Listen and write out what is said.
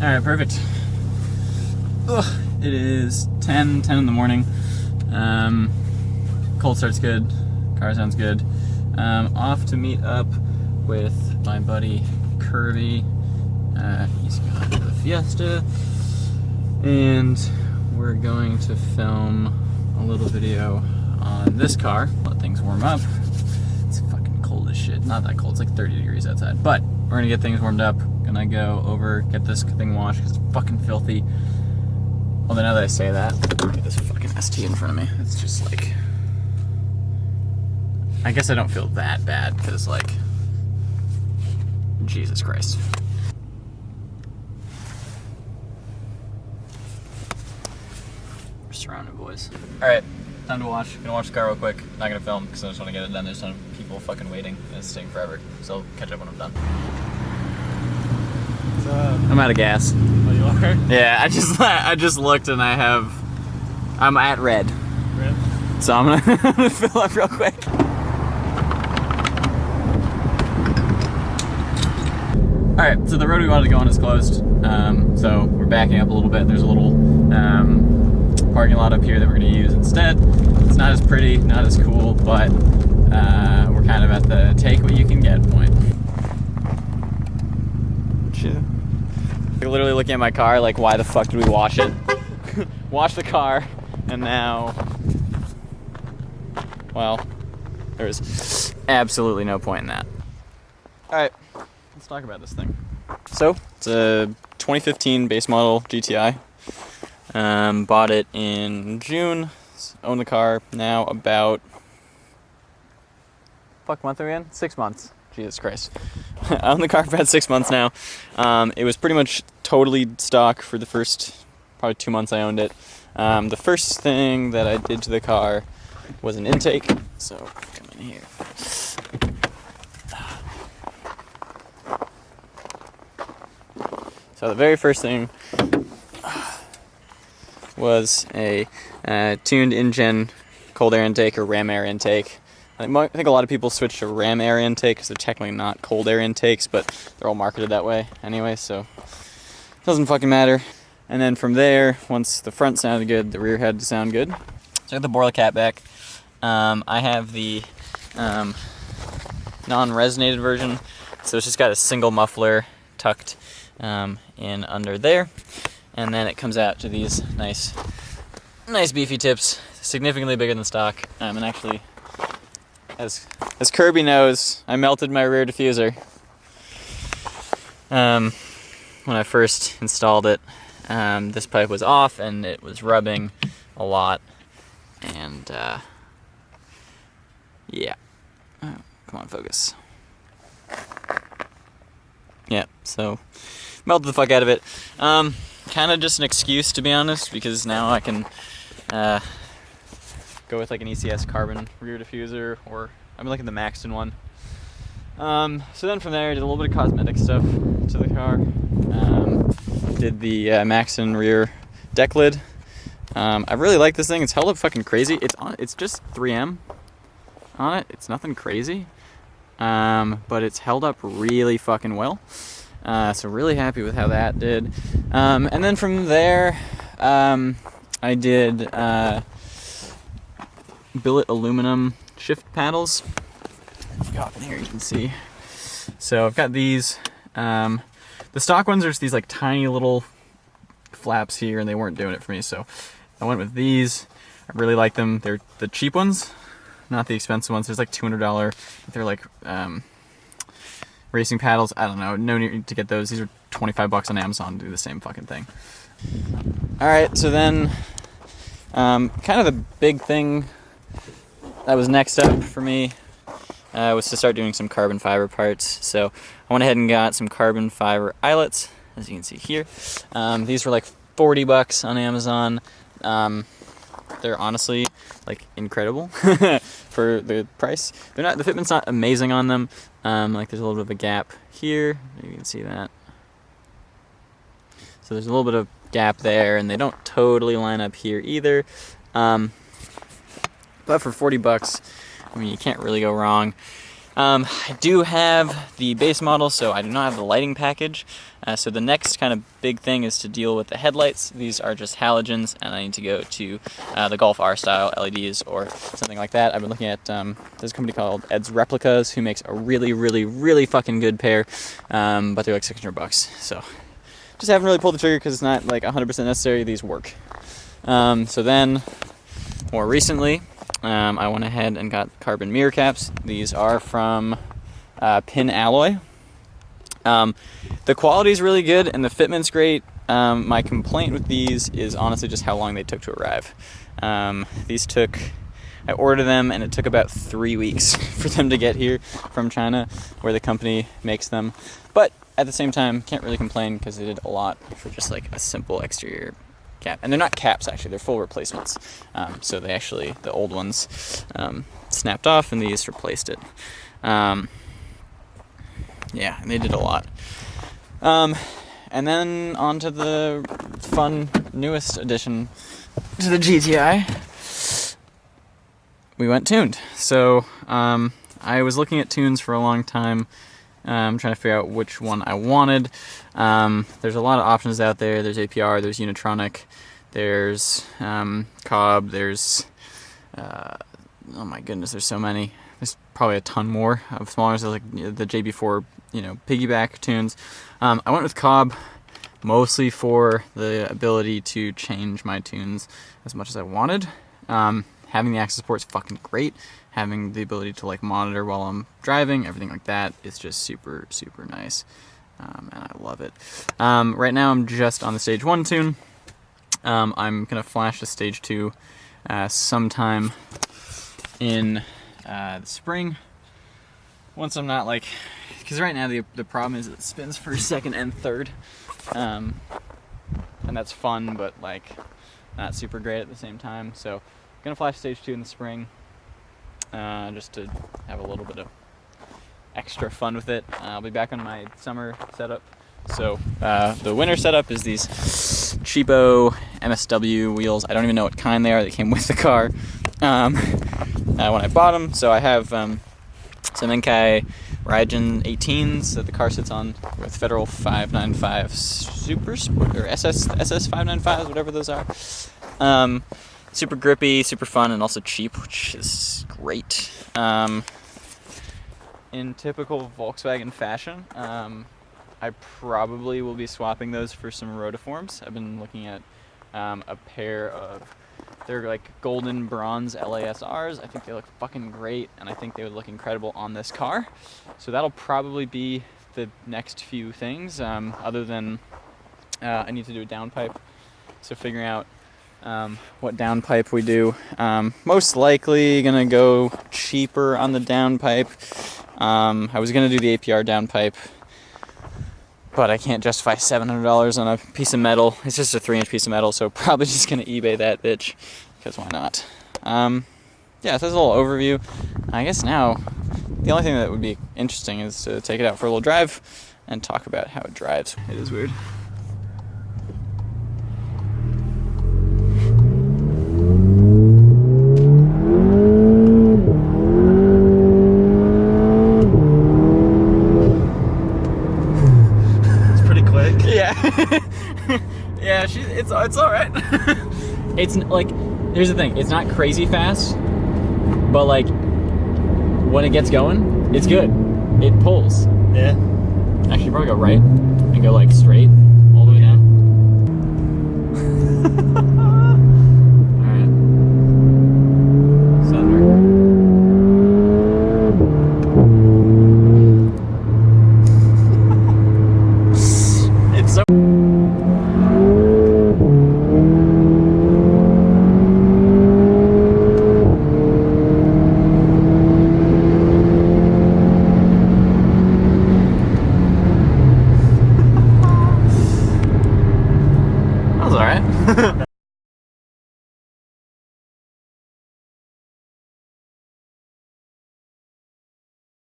Alright, perfect. Ugh, it is 10 in the morning. Cold start's good. Car sounds good. Off to meet up with my buddy Kirby. He's got the Fiesta. And we're going to film a little video on this car. Let things warm up. It's fucking cold as shit. Not that cold, it's like 30 degrees outside. But we're gonna get things warmed up. Gonna go over, get this thing washed because it's fucking filthy. Although now that I say that, look at this fucking ST in front of me. It's just like, I guess I don't feel that bad because like, Jesus Christ. We're surrounded, boys. Alright, time to wash. Gonna wash the car real quick. Not gonna film because I just want to get it done. There's a ton of people fucking waiting and it's taking forever. So I'll catch up when I'm done. I'm out of gas. Oh, you are? Yeah, I just looked and I'm at red. Red? So I'm gonna fill up real quick. Alright, so the road we wanted to go on is closed. So we're backing up a little bit. There's a little parking lot up here that we're gonna use instead. It's not as pretty, not as cool, but we're kind of at the take what you can get point. Literally looking at my car like, why the fuck did we wash it? Wash the car, and now, well, there's absolutely no point in that. Alright, let's talk about this thing. So, it's a 2015 base model GTI. Bought it in June, owned the car now about, fuck month are we in? 6 months. Jesus Christ. I own the car for about 6 months now. It was pretty much totally stock for the first probably 2 months I owned it. The first thing that I did to the car was an intake. So come in here. So the very first thing was a tuned Injen cold air intake or ram air intake. I think a lot of people switch to ram air intake because they're technically not cold air intakes, but they're all marketed that way anyway, so it doesn't fucking matter. And then from there, once the front sounded good, the rear had to sound good. So I got the Borla Catback. I have the non-resonated version, so it's just got a single muffler tucked in under there, and then it comes out to these nice beefy tips, significantly bigger than stock, and actually, as Kirby knows, I melted my rear diffuser when I first installed it. This pipe was off and it was rubbing a lot, and yeah, oh, come on, focus. Yeah, so melted the fuck out of it. Kind of just an excuse, to be honest, because now I can go with like an ECS carbon rear diffuser, or I'm looking at the Maxton one. So then from there I did a little bit of cosmetic stuff to the car. Did the Maxton rear deck lid. I really like this thing. It's held up fucking crazy. It's just 3M on it. It's nothing crazy, but it's held up really fucking well. So really happy with how that did. And then from there, I did Billet aluminum shift paddles. If you go up in here, you can see. So I've got these. The stock ones are just these like tiny little flaps here, and they weren't doing it for me, so I went with these. I really like them. They're the cheap ones, not the expensive ones. There's like $200. They're like racing paddles. I don't know. No need to get those. These are 25 bucks on Amazon to do the same fucking thing. All right, so then kind of the big thing that was next up for me was to start doing some carbon fiber parts. So I went ahead and got some carbon fiber eyelets, as you can see here. These were like 40 bucks on Amazon. They're honestly like incredible for the price. They're not, the fitment's not amazing on them. Like there's a little bit of a gap here. You can see that. So there's a little bit of gap there, and they don't totally line up here either. But for 40 bucks, I mean, you can't really go wrong. I do have the base model, so I do not have the lighting package. So the next kind of big thing is to deal with the headlights. These are just halogens, and I need to go to the Golf R style LEDs or something like that. I've been looking at there's a company called Ed's Replicas who makes a really fucking good pair, but they're like $600. So just haven't really pulled the trigger because it's not like 100% necessary. These work. So then, more recently, I went ahead and got carbon mirror caps. These are from Pinalloy. The quality is really good and the fitment's great. My complaint with these is honestly just how long they took to arrive. I ordered them and it took about 3 weeks for them to get here from China, where the company makes them. But at the same time, can't really complain because they did a lot for just like a simple exterior cap. And they're not caps, actually, they're full replacements. So they actually, the old ones snapped off and these replaced it. Yeah, and they did a lot. And then on to the fun newest addition to the GTI. We went tuned. So I was looking at tunes for a long time. I'm trying to figure out which one I wanted. There's a lot of options out there. There's APR, there's Unitronic, there's Cobb, there's oh my goodness, there's so many. There's probably a ton more of smaller, so like the JB4, piggyback tunes. I went with Cobb mostly for the ability to change my tunes as much as I wanted. Having the Accessport is fucking great. Having the ability to like monitor while I'm driving, everything like that is just super nice, and I love it. Right now I'm just on the stage 1 tune. I'm gonna flash to stage 2 sometime in the spring, once I'm not like, because right now the problem is it spins for 2nd and 3rd, and that's fun but like not super great at the same time. So I'm gonna flash stage 2 in the spring, just to have a little bit of extra fun with it. I'll be back on my summer setup. So the winter setup is these cheapo MSW wheels. I don't even know what kind they are. They came with the car when I bought them. So I have some Enkai Raijan 18s that the car sits on with Federal 595 Super Sport or SS 595s, whatever those are. Super grippy, super fun, and also cheap, which is great. In typical Volkswagen fashion, I probably will be swapping those for some rotiforms. I've been looking at a pair of, they're like golden bronze LASRs. I think they look fucking great, and I think they would look incredible on this car. So that'll probably be the next few things, other than I need to do a downpipe. So figuring out what downpipe we do. Most likely gonna go cheaper on the downpipe. I was gonna do the APR downpipe, but I can't justify $700 on a piece of metal. It's just a 3-inch piece of metal, so probably just gonna eBay that bitch, because why not? Yeah, so that's a little overview. I guess now, the only thing that would be interesting is to take it out for a little drive and talk about how it drives. It is weird. Yeah, it's all right. It's like, here's the thing, it's not crazy fast, but like when it gets going, it's good. It pulls. Yeah. Actually, you probably go right and go like straight all the way down.